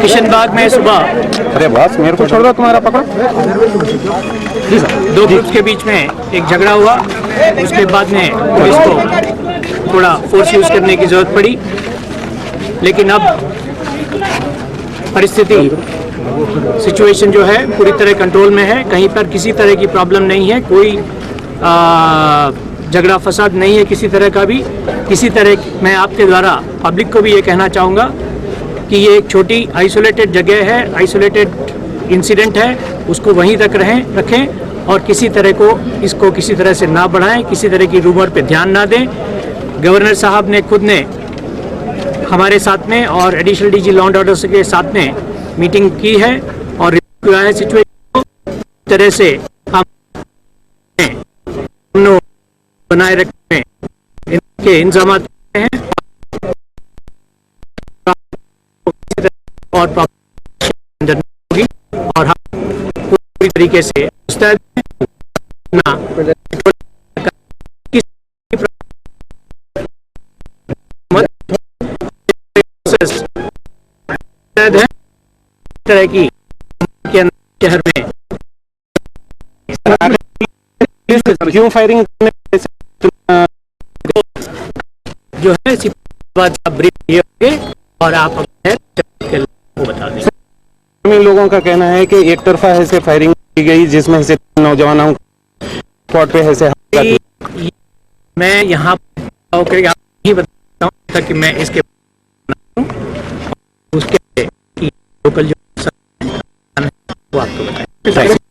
किशन बाग में सुबह, अरे बस मेरे को छोड़ दो, तुम्हारा पकड़ो। दो ग्रुप्स के बीच में एक झगड़ा हुआ। उसके बाद में पुलिस को थोड़ा फोर्स यूज करने की जरूरत पड़ी, लेकिन अब परिस्थिति सिचुएशन जो है पूरी तरह कंट्रोल में है। कहीं पर किसी तरह की प्रॉब्लम नहीं है, कोई झगड़ा फसाद नहीं है किसी तरह का भी। किसी तरह मैं आपके द्वारा पब्लिक को भी ये कहना चाहूँगा कि ये एक छोटी आइसोलेटेड जगह है, आइसोलेटेड इंसिडेंट है, उसको वहीं तक रखें और किसी तरह को इसको किसी तरह से ना बढ़ाएं, किसी तरह की रूमर पे ध्यान ना दें। गवर्नर साहब ने खुद ने हमारे साथ में और additional DG law and order के साथ में मीटिंग की है और रिव्यू किया है सिचुएशन को। इस तरह से हम बनाए रखने इनके इंतजाम हैं और होगी और हम पूरी तरीके से तरह की शहर में क्यों फायरिंग जो है ब्रीफ और आप बता दें। लोगों का कहना है कि एक तरफा ऐसे फायरिंग की गई जिसमें से नौजवानों स्पॉट पे ऐसे मैं यहाँ होकर नहीं बताता हूँ ताकि मैं इसके उसके लोकल जो वो आपको बताएं।